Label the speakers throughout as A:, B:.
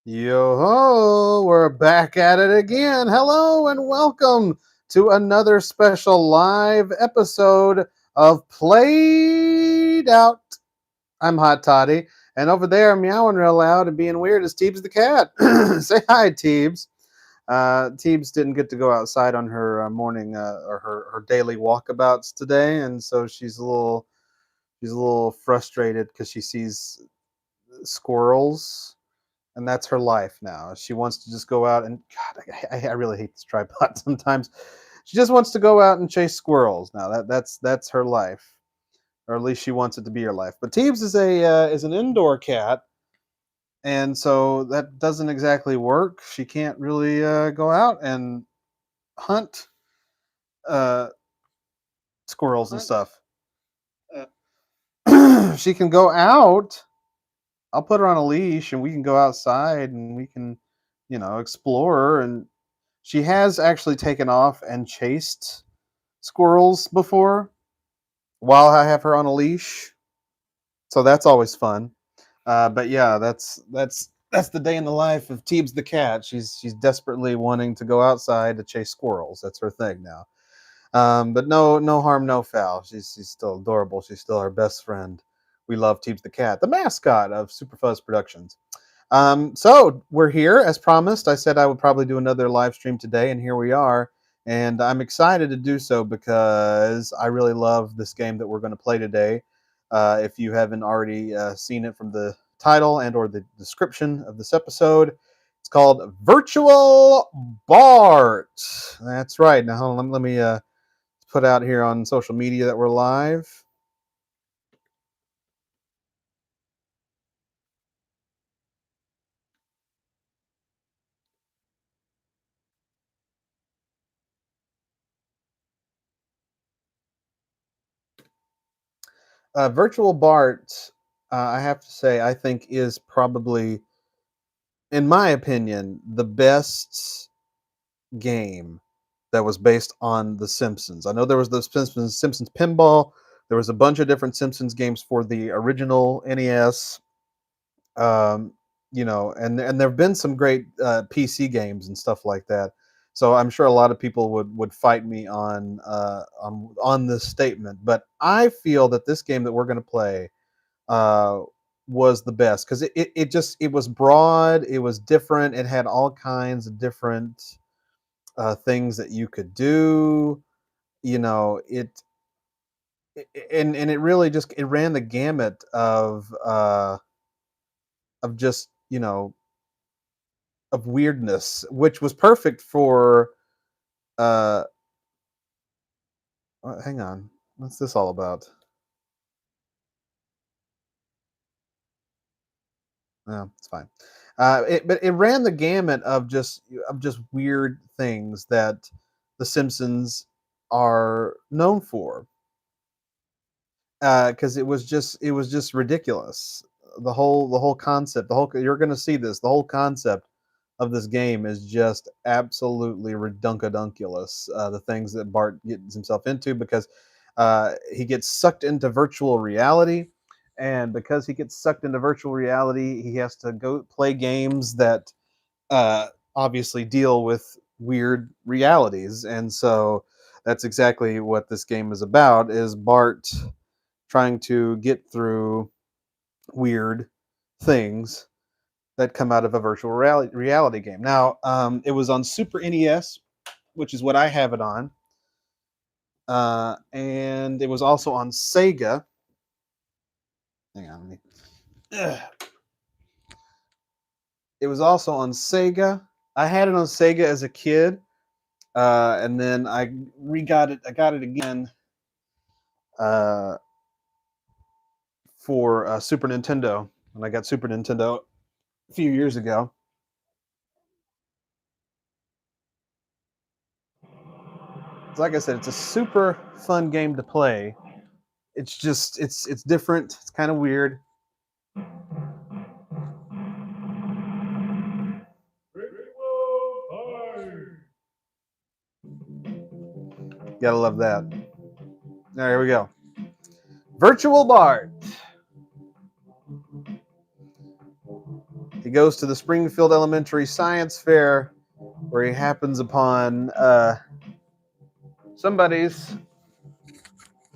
A: Yo ho, we're back at it again. Hello and welcome to another special live episode of Played Out. I'm Hot Toddy, and over there meowing real loud and being weird is Teebs the cat. Say hi, Teebs. Teebs didn't get to go outside on her morning or her daily walkabouts today, and so she's a little frustrated because she sees squirrels and that's her life now. She wants to just go out and God, I really hate this tripod sometimes. She just wants to go out and chase squirrels now. That's her life, or at least she wants it to be her life. But Teebs is an indoor cat, and so that doesn't exactly work. She can't really go out and hunt uh, squirrels and stuff. She can go out. I'll put her on a leash, and we can go outside, and we can, explore. And she has actually taken off and chased squirrels before while I have her on a leash, so that's always fun. But yeah, that's the day in the life of Teebs the cat. She's desperately wanting to go outside to chase squirrels. That's her thing now. But no harm, no foul. She's still adorable. She's still our best friend. We love Teebs the cat, the mascot of Superfuzz Productions. So we're here as promised. I said I would probably do another live stream today, and here we are. And I'm excited to do so because I really love this game that we're going to play today. If you haven't already seen it from the title and or the description of this episode, it's called Virtual Bart. That's right. Now hold on, let me put out here on social media that we're live. Virtual Bart, I have to say, I think is probably, in my opinion, the best game that was based on The Simpsons. I know there was the Simpsons Pinball. There was a bunch of different Simpsons games for the original NES. Um, and there have been some great PC games and stuff like that. So I'm sure a lot of people would fight me on this statement, but I feel that this game that we're going to play uh, was the best because it was broad, it was different, it had all kinds of different things that you could do. You know, and it really just it ran the gamut of just of weirdness, which was perfect for. Uh, Hang on, what's this all about? No, it's fine. But it ran the gamut of just weird things that The Simpsons are known for. Because it was just ridiculous. The whole concept, you're going to see this. The whole concept of this game is just absolutely redunkadunculous. The things that Bart gets himself into because he gets sucked into virtual reality, and because he gets sucked into virtual reality, he has to go play games that uh, obviously deal with weird realities, and so that's exactly what this game is about. Is Bart trying to get through weird things that come out of a virtual reality game. Now, it was on Super NES, which is what I have it on, and it was also on Sega. Hang on, ugh. It was also on Sega. I had it on Sega as a kid, and then I re-got it. I got it again uh, for Super Nintendo when I got Super Nintendo a few years ago. So like I said, it's a super fun game to play. It's just it's different. It's kind of weird. Gotta love that. There we go. Virtual Bart. He goes to the Springfield Elementary Science Fair, where he happens upon somebody's.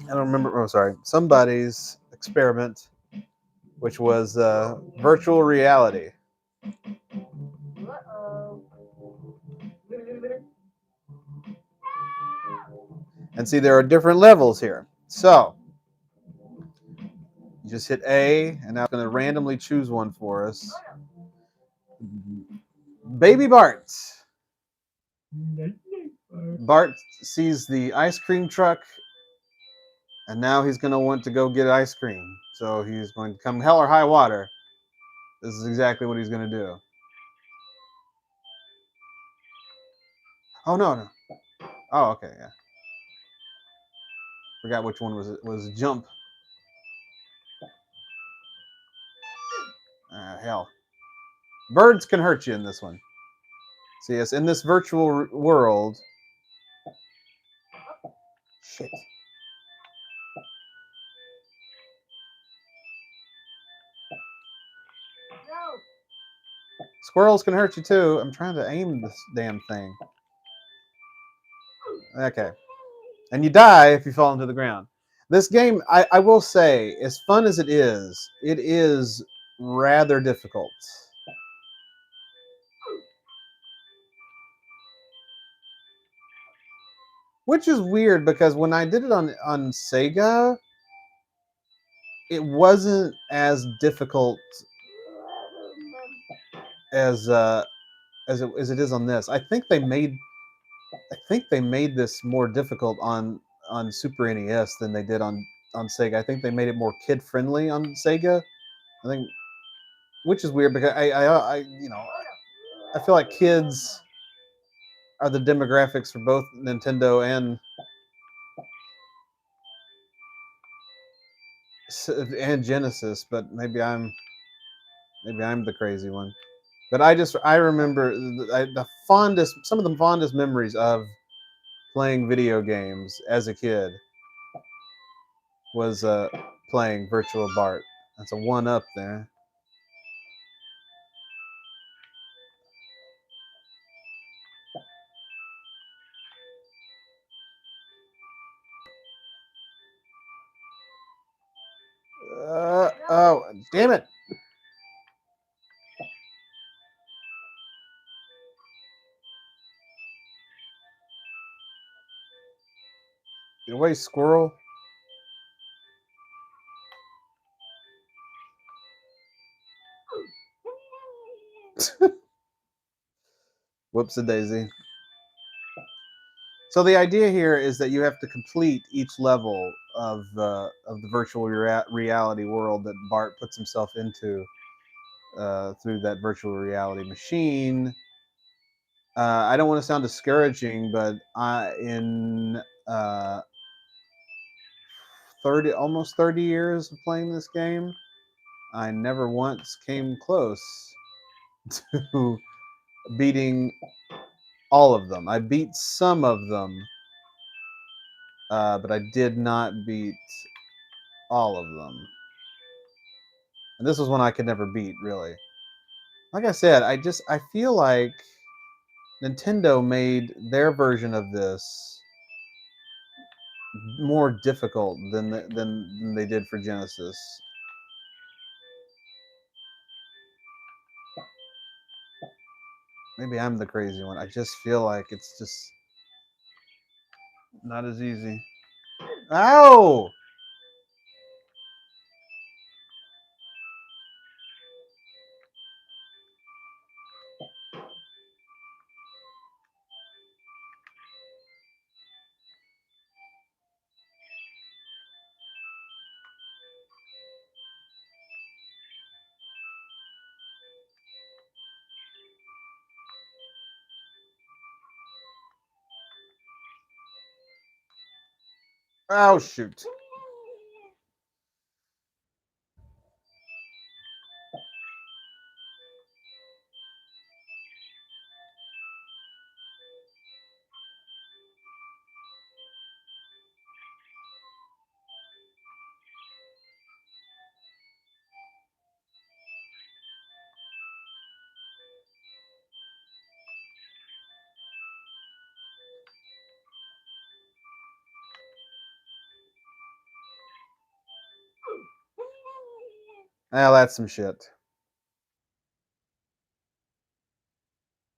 A: I don't remember. Oh, sorry, somebody's experiment, which was virtual reality. And see, there are different levels here. So you just hit A, and now it's going to randomly choose one for us. Baby Bart. Bart sees the ice cream truck, and now he's going to want to go get ice cream. So he's going to come hell or high water. This is exactly what he's going to do. Oh, no. Oh, okay, yeah. Forgot which one was jump. Hell. Birds can hurt you in this one. So yes, in this virtual world. Shit. Squirrels can hurt you too. I'm trying to aim this damn thing. Okay. And you die if you fall into the ground. This game, I will say, as fun as it is rather difficult. Which is weird because when I did it on Sega, it wasn't as difficult as it is on this. I think they made this more difficult on Super NES than they did on Sega. I think they made it more kid friendly on Sega. I think, which is weird because I feel like kids are the demographics for both Nintendo and Genesis, but maybe I'm the crazy one. But I remember some of the fondest memories of playing video games as a kid was playing Virtual Bart. That's a one up there. Oh, damn it! Get away, squirrel! Whoops a daisy. So the idea here is that you have to complete each level of the virtual reality world that Bart puts himself into through that virtual reality machine. I don't want to sound discouraging, but in almost 30 years of playing this game, I never once came close to beating all of them. I beat some of them, but I did not beat all of them. And this was one I could never beat, really. Like I said, I feel like Nintendo made their version of this more difficult than they did for Genesis. Maybe I'm the crazy one. I just feel like it's just not as easy. Ow! Oh shoot! Now that's some shit.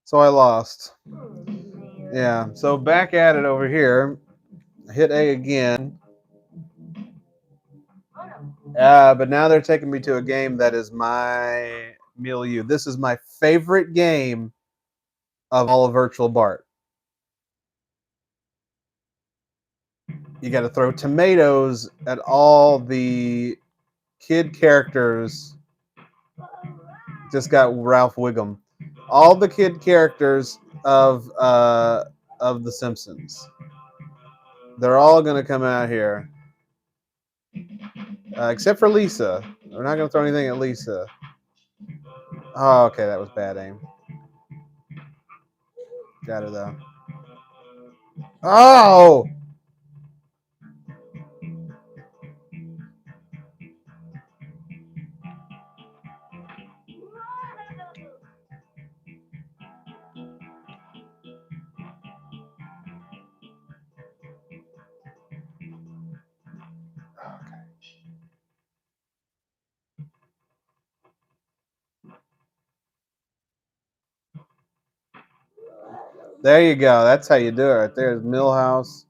A: So I lost. Yeah. So back at it over here. Hit A again. But now they're taking me to a game that is my milieu. This is my favorite game of all of Virtual Bart. You got to throw tomatoes at all the kid characters. Just got Ralph Wiggum. All the kid characters of the Simpsons. They're all gonna come out here, except for Lisa. We're not gonna throw anything at Lisa. Oh, okay, that was bad aim. Got her though. Oh, there you go. That's how you do it. Right there's Millhouse.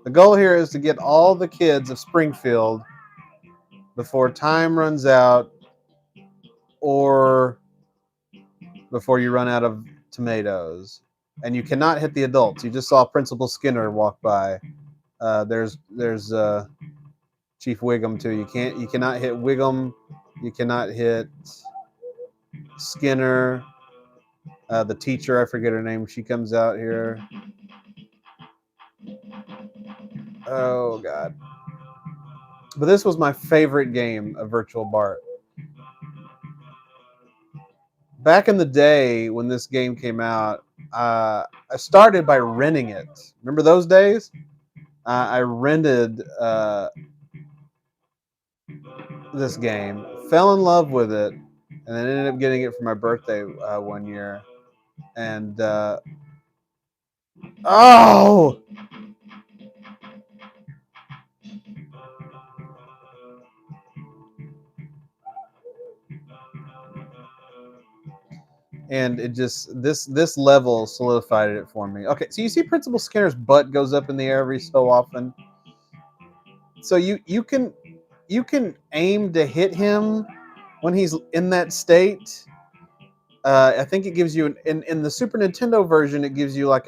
A: The goal here is to get all the kids of Springfield before time runs out or before you run out of tomatoes. And you cannot hit the adults. You just saw Principal Skinner walk by. There's Chief Wiggum too. You cannot hit Wiggum. You cannot hit Skinner. The teacher, I forget her name. She comes out here. Oh God! But this was my favorite game of Virtual Bart. Back in the day when this game came out, I started by renting it. Remember those days? I rented this game, fell in love with it, and then ended up getting it for my birthday one year. And oh, and it just this level solidified it for me. Okay, so you see Principal Skinner's butt goes up in the air every so often. So you can aim to hit him when he's in that state. I think it gives you in the Super Nintendo version, it gives you like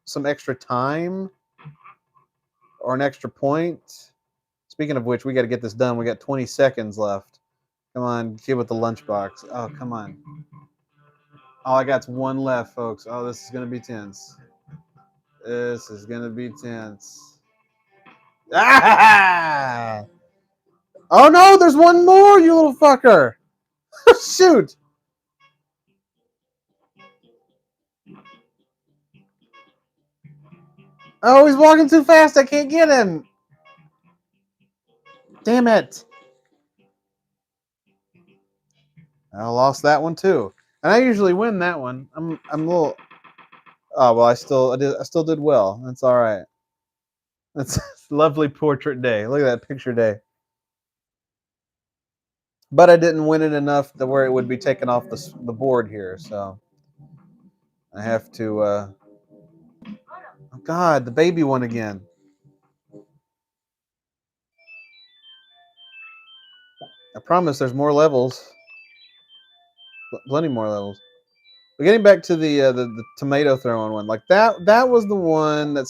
A: some extra time or an extra point. Speaking of which, we got to get this done. We got 20 seconds left. Come on, kid with the lunchbox. Oh, come on. All I got's one left, folks. Oh, this is gonna be tense. This is gonna be tense. Ah! Oh no, there's one more, you little fucker! Shoot! Oh, he's walking too fast. I can't get him. Damn it! I lost that one too, and I usually win that one. I'm a little. Oh well, I still did well. That's all right. That's lovely portrait day. Look at that picture day. But I didn't win it enough to where it would be taken off the board here. So I have to. Oh God, the baby one again. I promise there's more levels. Plenty more levels. But getting back to the tomato throwing one, like that was the one that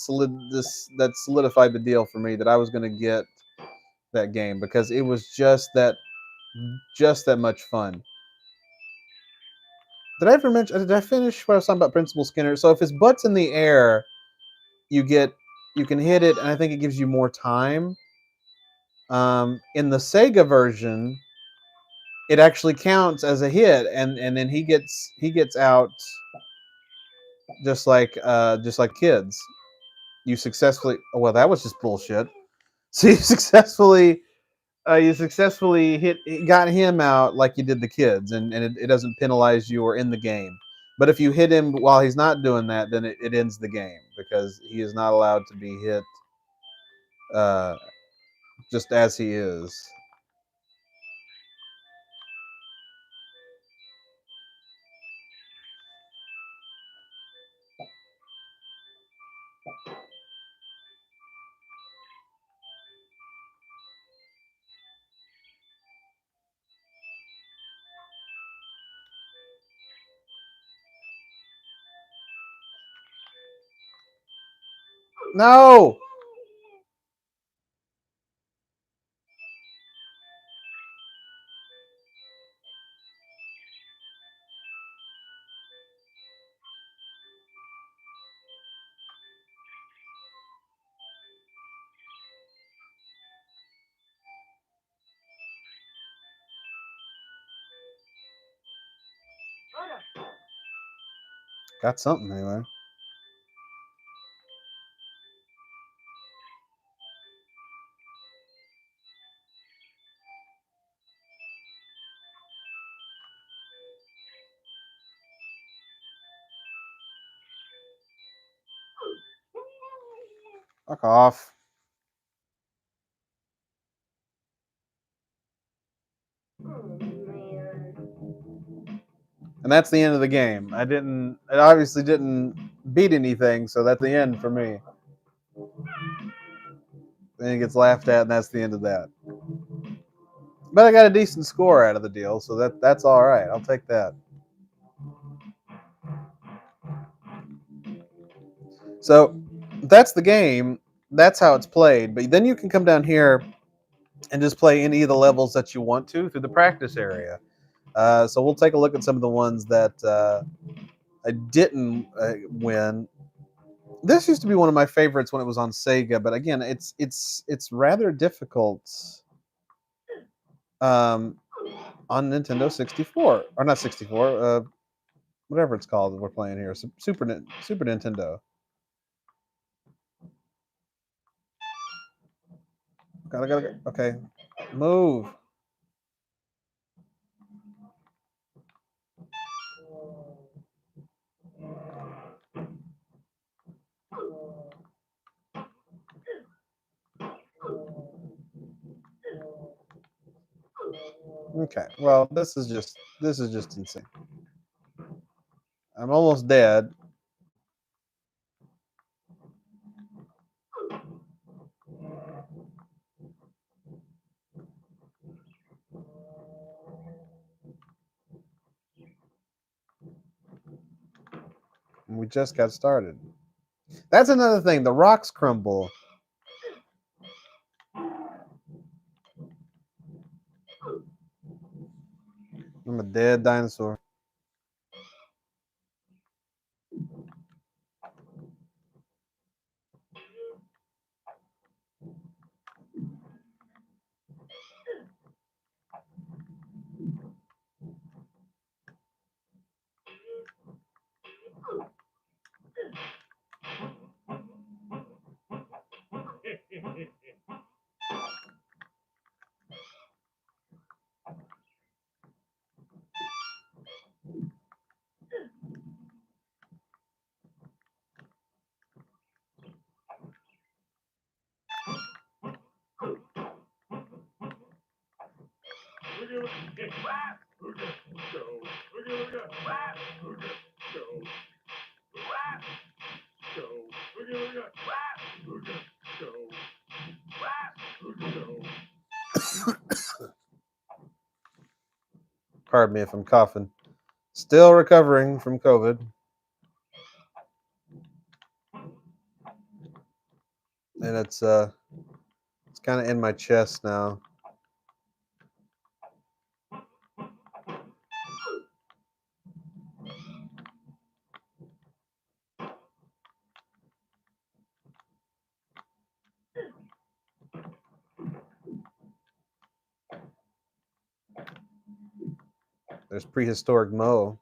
A: solidified the deal for me that I was going to get that game because it was just that much fun. Did I ever mention? Did I finish what I was talking about Principal Skinner? So if his butt's in the air, you get you can hit it, and I think it gives you more time. In the Sega version, it actually counts as a hit, and then he gets out just like kids. You successfully. Oh, well, that was just bullshit. So you successfully got him out like you did the kids, and it doesn't penalize you or end the game. But if you hit him while he's not doing that, then it ends the game because he is not allowed to be hit uh, just as he is. No. Got something anyway. Fuck off. And that's the end of the game. It obviously didn't beat anything, so that's the end for me. Then he gets laughed at, and that's the end of that. But I got a decent score out of the deal, so that's all right. I'll take that. So that's the game. That's how it's played. But then you can come down here and just play any of the levels that you want to through the practice area. So we'll take a look at some of the ones that I didn't win. This used to be one of my favorites when it was on Sega, but again, it's rather difficult um, on Nintendo 64 or not 64, whatever it's called that we're playing here, Super Nintendo. Gotta. Okay, move. Okay. Well, this is just insane. I'm almost dead. And we just got started. That's another thing. The rocks crumble. I'm a dead dinosaur. Pardon me if I'm coughing. Still recovering from COVID. And it's kind of in my chest now. There's prehistoric Mo.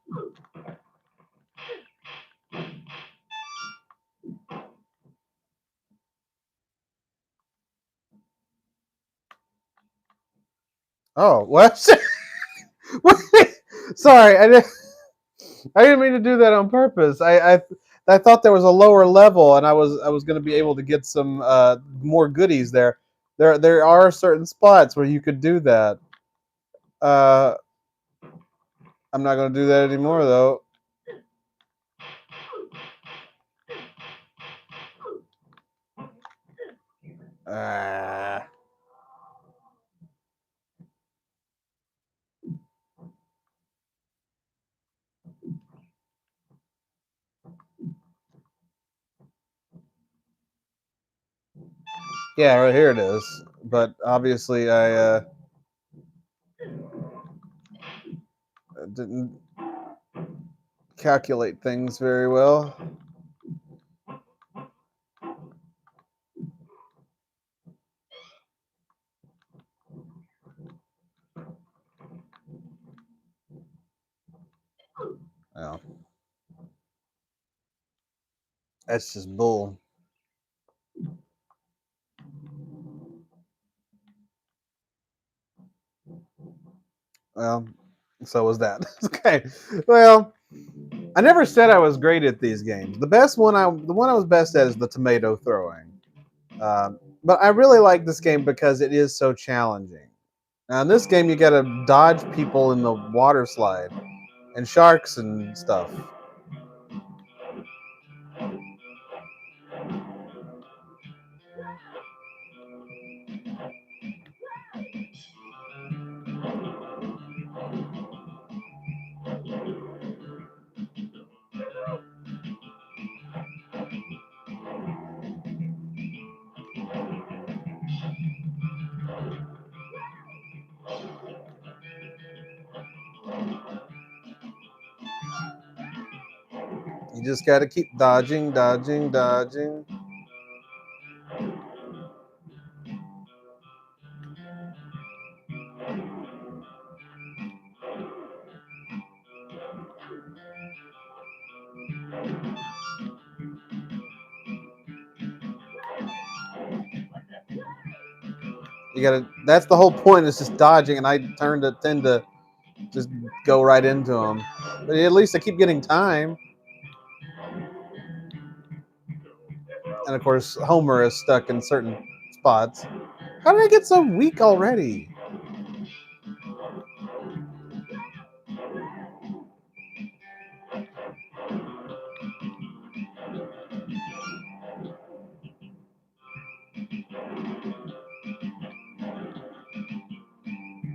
A: Oh, what? Sorry, I didn't mean to do that on purpose. I thought there was a lower level, and I was going to be able to get some more goodies there. There are certain spots where you could do that. Uh, I'm not going to do that anymore, though. Uh, yeah, right here it is. But obviously, I didn't calculate things very well. Well, that's just bull. Well, so was that. Okay. Well, I never said I was great at these games. The one I was best at is the tomato throwing. But I really like this game because it is so challenging. Now in this game, you got to dodge people in the water slide and sharks and stuff. You just got to keep dodging, dodging, dodging. You got to. That's the whole point. Is just dodging, and I tend to just go right into them. But at least I keep getting time. And of course, Homer is stuck in certain spots. How did I get so weak already?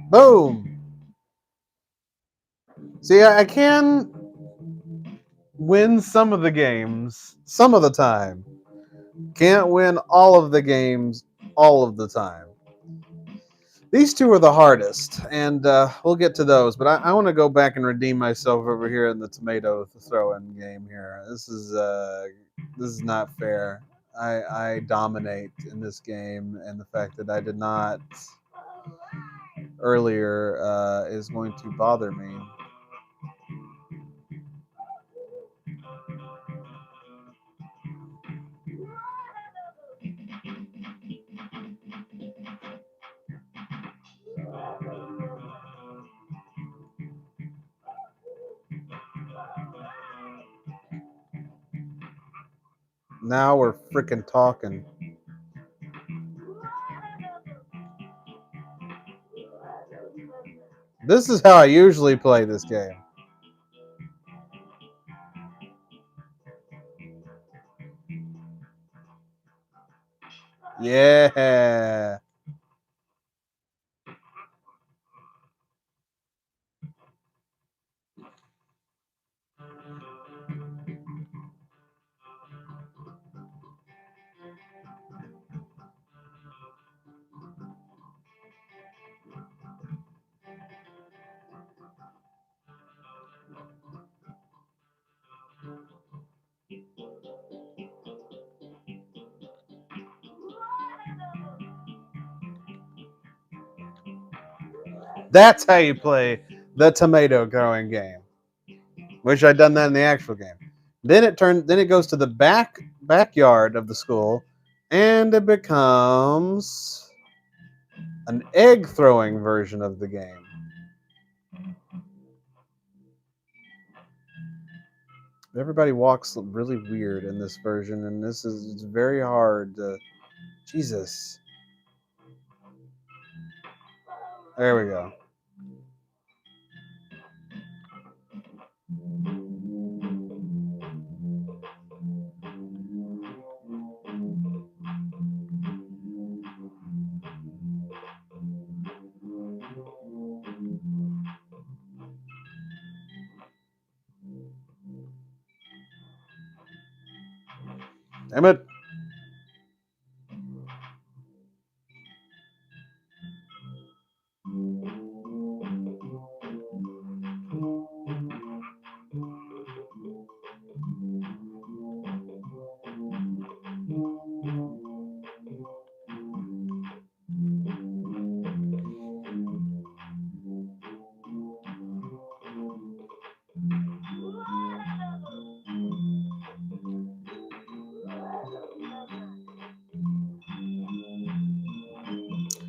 A: Boom. See, I can win some of the games some of the time. Can't win all of the games all of the time. These two are the hardest, and we'll get to those. But I want to go back and redeem myself over here in the tomato throw-in game here. This is not fair. I dominate in this game, and the fact that I did not earlier is going to bother me. Now we're freaking talking. This is how I usually play this game. Yeah. That's how you play the tomato growing game. Wish I'd done that in the actual game. Then it goes to the backyard of the school, and it becomes an egg throwing version of the game. Everybody walks really weird in this version, and it's very hard to. Jesus. There we go. Damn it.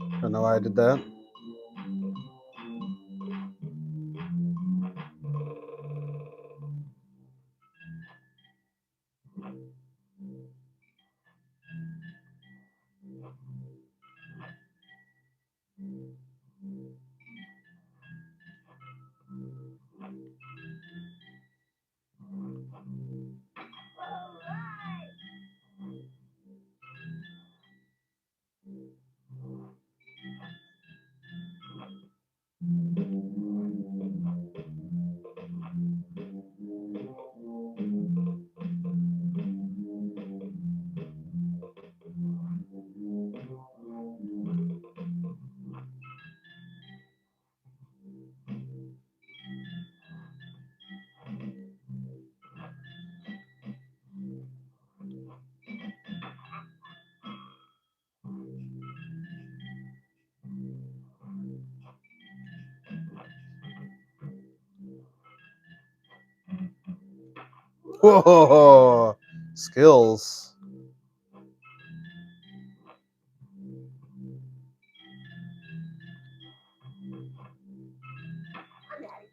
A: I don't know why I did that. Whoa, skills.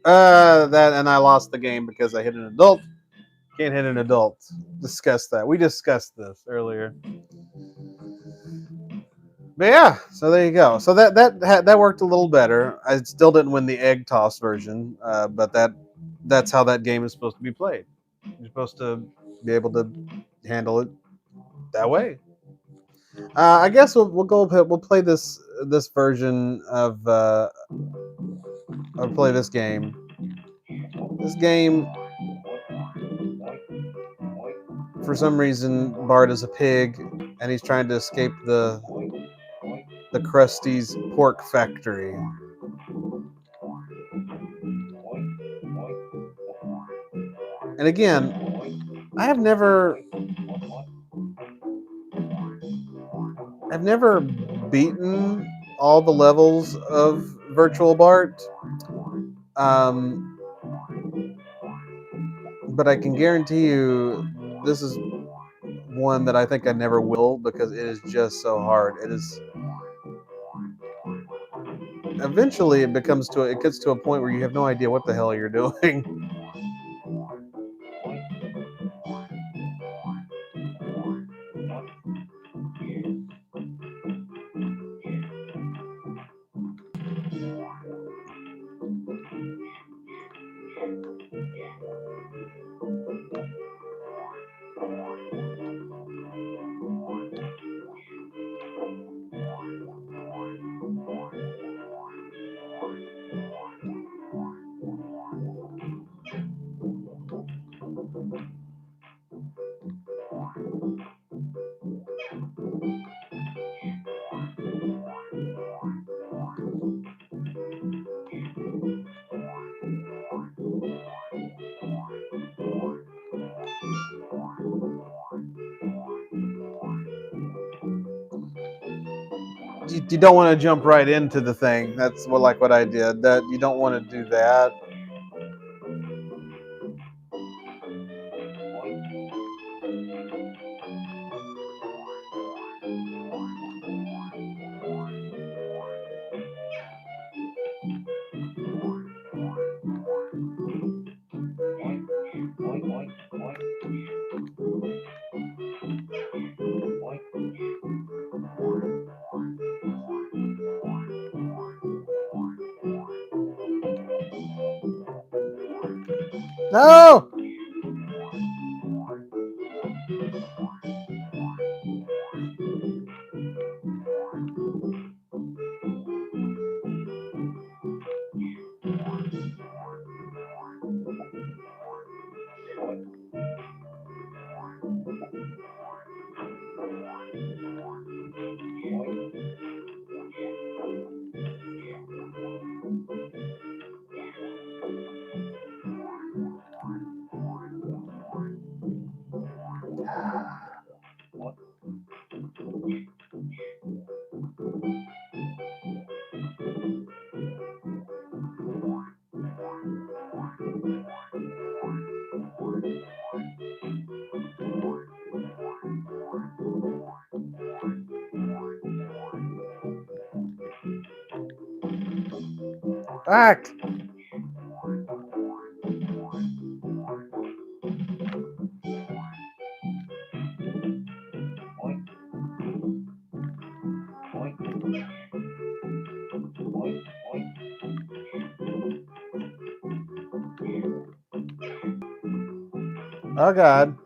A: That and I lost the game because I hit an adult. Can't hit an adult. Discuss that. We discussed this earlier. But yeah, so there you go. So that worked a little better. I still didn't win the egg toss version, but that's how that game is supposed to be played. You're supposed to be able to handle it that way. I guess we'll go. We'll play this version of. I'll play this game. This game, for some reason, Bart is a pig, and he's trying to escape the Krusty's pork factory. And again, I've never beaten all the levels of Virtual Bart. Um, but I can guarantee you this is one that I think I never will because it is just so hard. It is eventually it gets to a point where you have no idea what the hell you're doing. You don't want to jump right into the thing. That's what I did. That you don't want to do that. No! Back! Oh, God.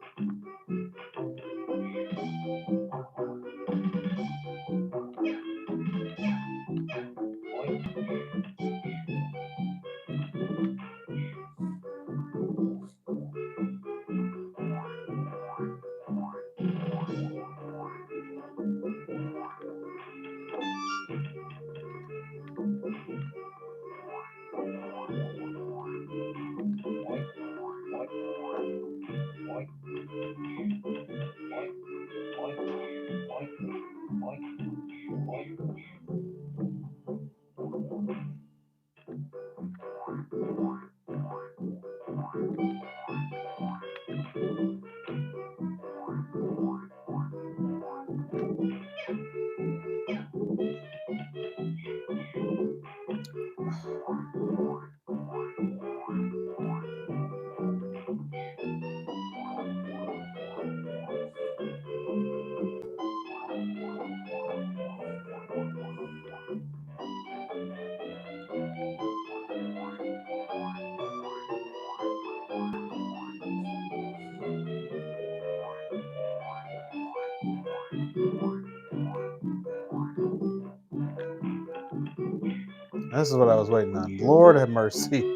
A: This is what I was waiting on. Lord have mercy.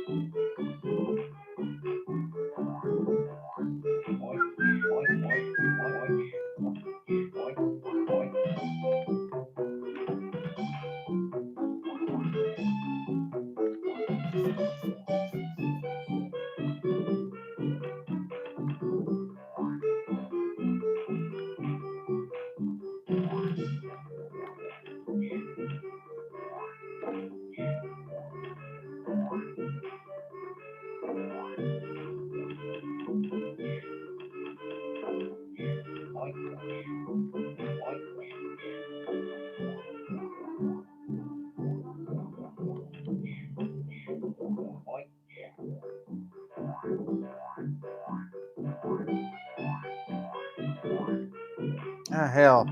A: Ah, hell.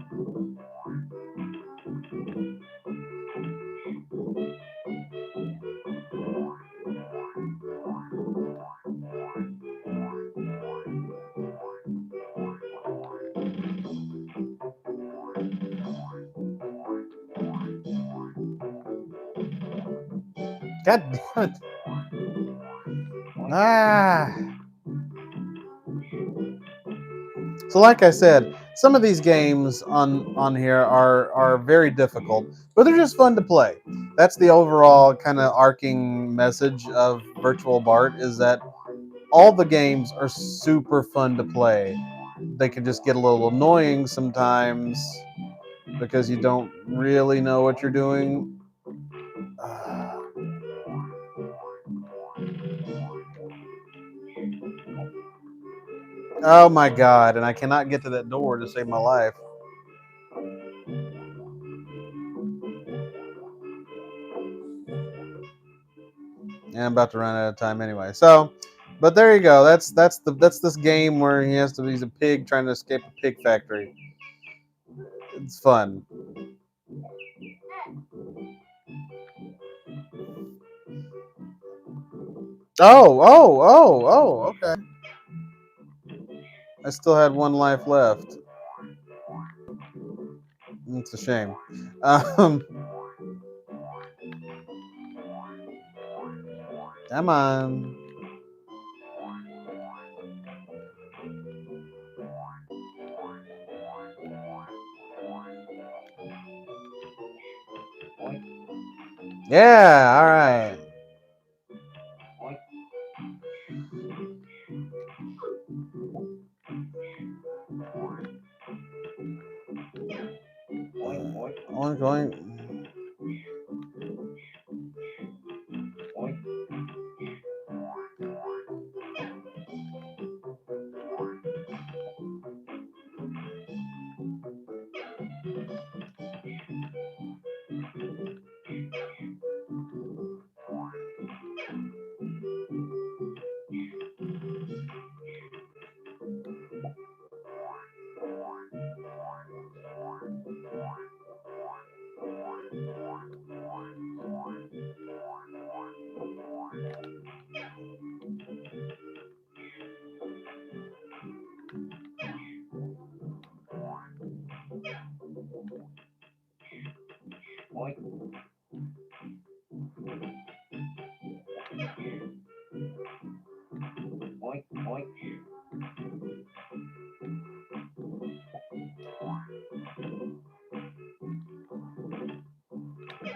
A: God damn it. Ah. So, like I said, some of these games on here are very difficult, but they're just fun to play. That's the overall kind of arcing message of Virtual Bart is that all the games are super fun to play. They can just get a little annoying sometimes because you don't really know what you're doing. Oh my god, and I cannot get to that door to save my life. And I'm about to run out of time anyway. So, but there you go. That's this game where he's a pig trying to escape a pig factory. It's fun. Okay. I still had one life left. It's a shame. Um, Come on. Yeah, all right. Oink, oink.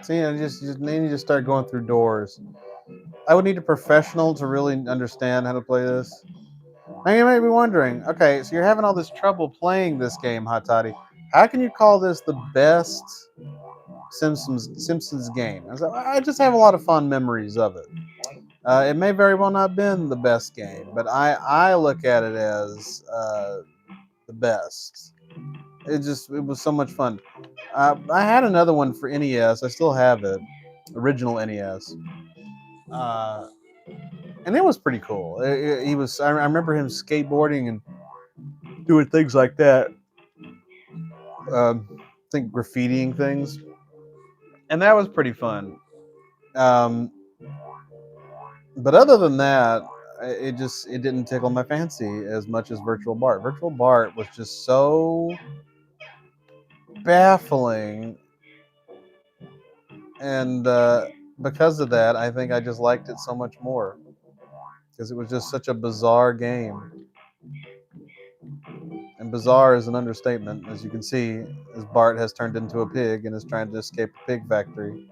A: See, I just need to start going through doors. I would need a professional to really understand how to play this. Now you might be wondering, okay, so you're having all this trouble playing this game, Hot Toddy. How can you call this the best Simpsons game? I said, I just have a lot of fond memories of it. It may very well not been the best game, but I look at it as the best. It was so much fun. I had another one for NES. I still have it, original NES, uh, and it was pretty cool. He was. I remember him skateboarding and doing things like that. I think graffitiing things, and that was pretty fun. Um, but other than that, it didn't tickle my fancy as much as Virtual Bart. Virtual Bart was just so baffling, and because of that, I think I just liked it so much more because it was just such a bizarre game. And bizarre is an understatement, as you can see, as Bart has turned into a pig and is trying to escape a pig factory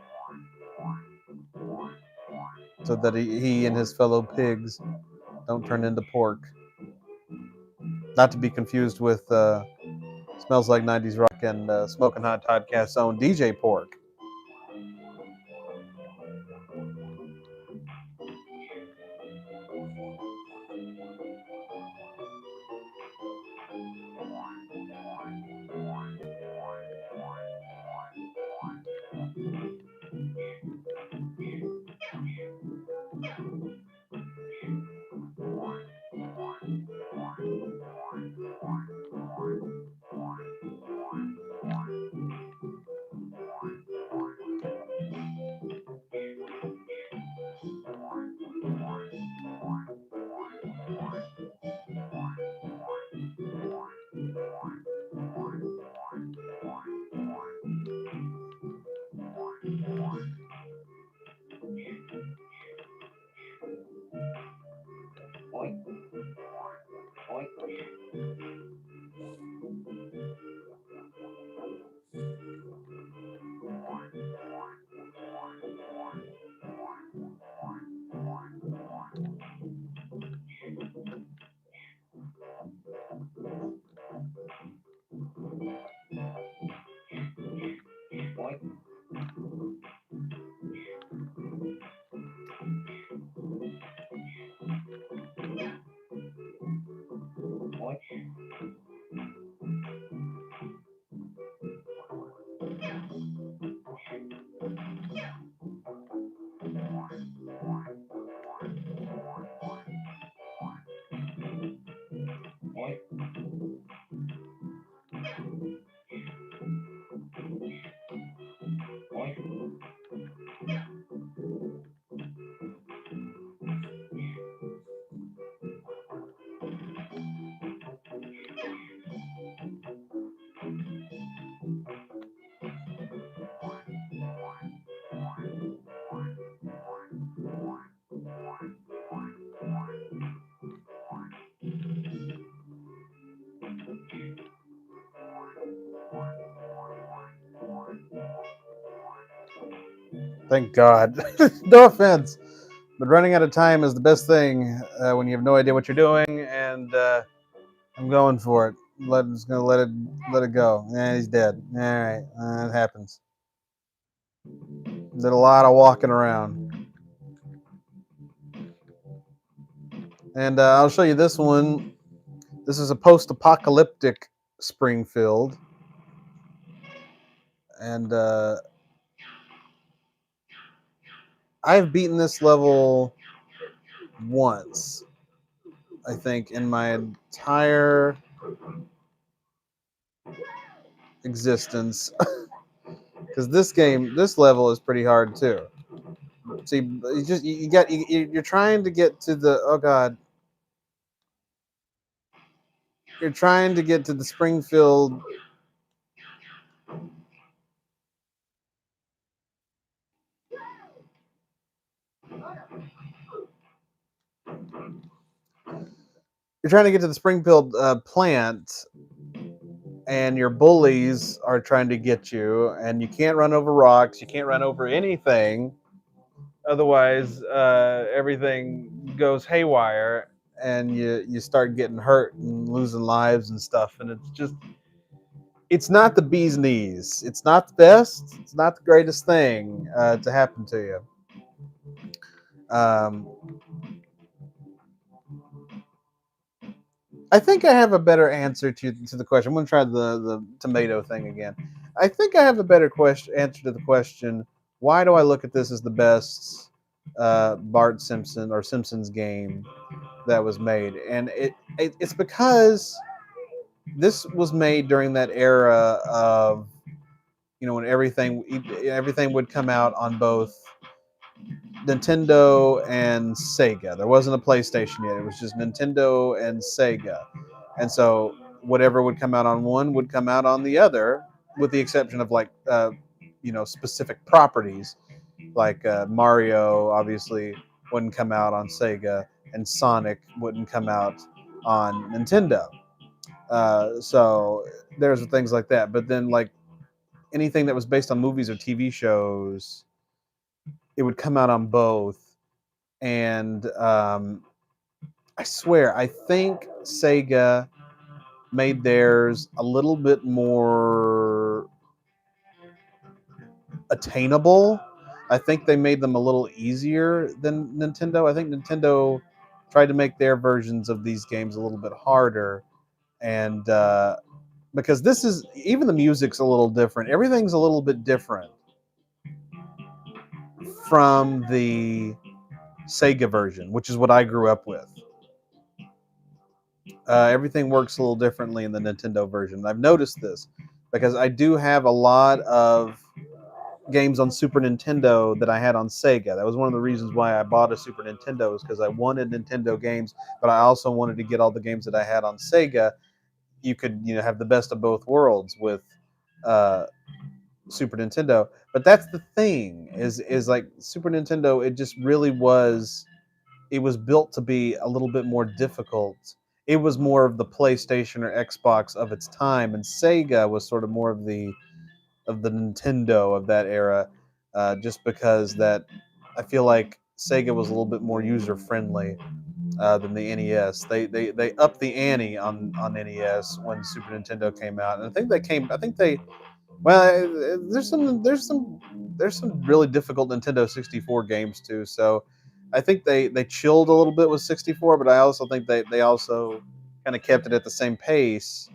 A: so that he and his fellow pigs don't turn into pork. Not to be confused with Smells Like 90s Rock and Smoking Hot Podcast's own DJ Pork. Thank God. No offense, but running out of time is the best thing when you have no idea what you're doing, and I'm going for it. Just gonna let it go. Yeah, he's dead. All right, it happens. Did a lot of walking around, and I'll show you this one. This is a post-apocalyptic Springfield, and I've beaten this level once, I think, in my entire existence. Because this level is pretty hard too. See, you're trying to get to the oh god, you're trying to get to the Springfield. You're trying to get to the Springfield plant, and your bullies are trying to get you, and you can't run over rocks. You can't run over anything. Otherwise, everything goes haywire, and you start getting hurt and losing lives and stuff. And it's not the bee's knees. It's not the best. It's not the greatest thing to happen to you. Um, I think I have a better answer to the question. I'm going to try the tomato thing again. I think I have a better answer to the question. Why do I look at this as the best Bart Simpson or Simpsons game that was made? And it's because this was made during that era of when everything would come out on both Nintendo and Sega. There wasn't a PlayStation yet. It was just Nintendo and Sega. And so whatever would come out on one would come out on the other, with the exception of specific properties. Like Mario obviously wouldn't come out on Sega, and Sonic wouldn't come out on Nintendo. So there's things like that. But then like anything that was based on movies or TV shows, it would come out on both. And I swear, I think Sega made theirs a little bit more attainable. I think they made them a little easier than Nintendo. I think Nintendo tried to make their versions of these games a little bit harder, and because this is even the music's a little different. Everything's a little bit different from the Sega version, which is what I grew up with. Everything works a little differently in the Nintendo version. I've noticed this because I do have a lot of games on Super Nintendo that I had on Sega. That was one of the reasons why I bought a Super Nintendo, is because I wanted Nintendo games, but I also wanted to get all the games that I had on Sega. You could have the best of both worlds with uh, Super Nintendo. But that's the thing is like Super Nintendo. It just really was. It was built to be a little bit more difficult. It was more of the PlayStation or Xbox of its time, and Sega was sort of more of the Nintendo of that era, just because that I feel like Sega was a little bit more user friendly than the NES. They upped the ante on NES when Super Nintendo came out, and I think they well there's some really difficult Nintendo 64 games too. So I think they chilled a little bit with 64, but I also think they also kind of kept it at the same pace,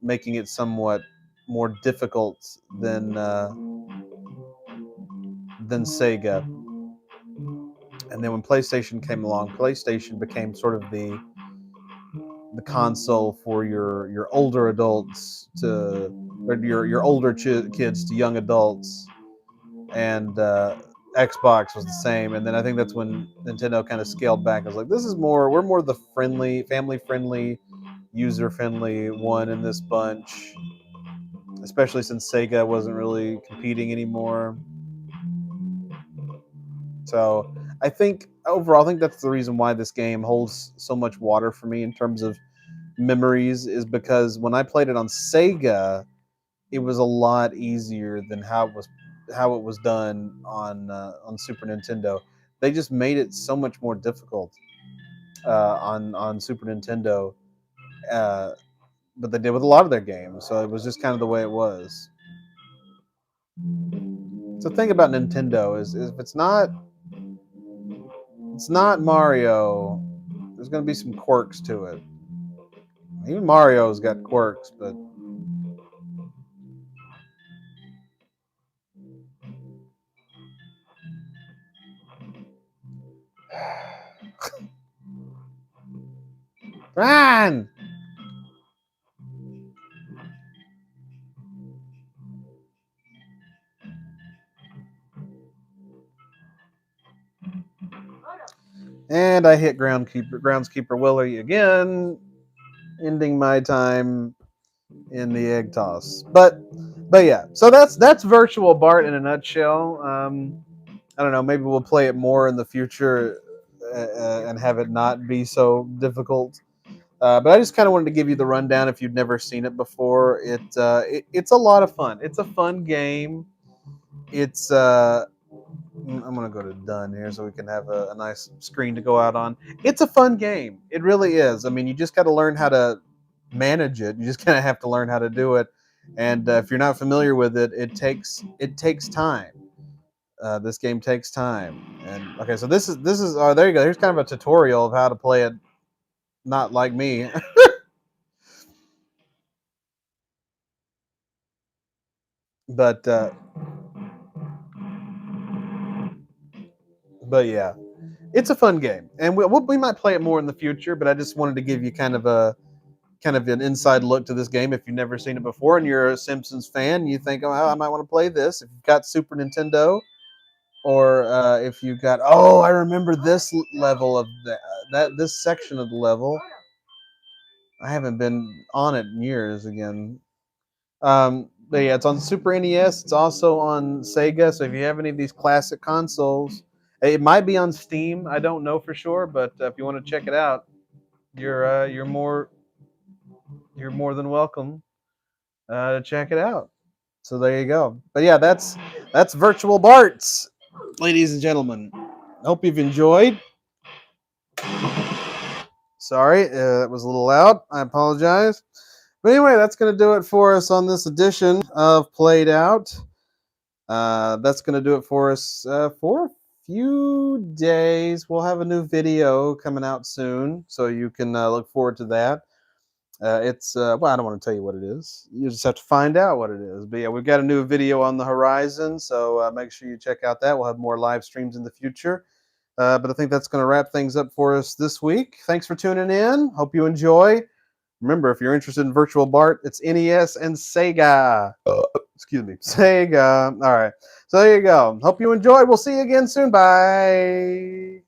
A: making it somewhat more difficult than Sega. And then when PlayStation came along, PlayStation became sort of the console for your older adults to or your older kids to young adults, and Xbox was the same. And then I think that's when Nintendo kind of scaled back. I was like, we're more the family friendly, user friendly one in this bunch, especially since Sega wasn't really competing anymore. So I think that's the reason why this game holds so much water for me in terms of memories, is because when I played it on Sega, it was a lot easier than how how it was done on Super Nintendo. They just made it so much more difficult on Super Nintendo, uh, but they did with a lot of their games. So it was just kind of the way it was. So the thing about Nintendo is if it's not Mario, there's going to be some quirks to it. Even Mario's got quirks, but Run! And I hit groundskeeper Willie again, ending my time in the egg toss. But yeah, so that's virtual Bart in a nutshell. I don't know. Maybe we'll play it more in the future and have it not be so difficult. But I just kind of wanted to give you the rundown if you'd never seen it before. It's a lot of fun. It's a fun game. It's I'm gonna go to done here so we can have a nice screen to go out on. It's a fun game. It really is. I mean, you just got to learn how to manage it. You just kind of have to learn how to do it. And if you're not familiar with it, it takes time. This game takes time. And okay, so this is oh there you go. Here's kind of a tutorial of how to play it. Not like me, but but yeah, it's a fun game, and we might play it more in the future. But I just wanted to give you kind of an inside look to this game if you've never seen it before and you're a Simpsons fan. You think, oh, I might want to play this. If you've got Super Nintendo, or if you've got, oh, I remember this level of that this section of the level. I haven't been on it in years again. But yeah, it's on Super NES. It's also on Sega. So if you have any of these classic consoles, it might be on Steam. I don't know for sure, but if you want to check it out, you're more than welcome to check it out. So there you go. But yeah, that's Virtual Barts, ladies and gentlemen. Hope you've enjoyed. Sorry, that was a little loud. I apologize. But anyway, that's going to do it for us on this edition of Played Out. That's going to do it for us for a few days. We'll have a new video coming out soon, so you can look forward to that. It's well, I don't want to tell you what it is. You just have to find out what it is. But yeah, we've got a new video on the horizon, so make sure you check out that. We'll have more live streams in the future. But I think that's going to wrap things up for us this week. Thanks for tuning in. Hope you enjoy. Remember, if you're interested in Virtual Bart, it's NES and Sega. Excuse me, Sega. All right. So there you go. Hope you enjoyed. We'll see you again soon. Bye.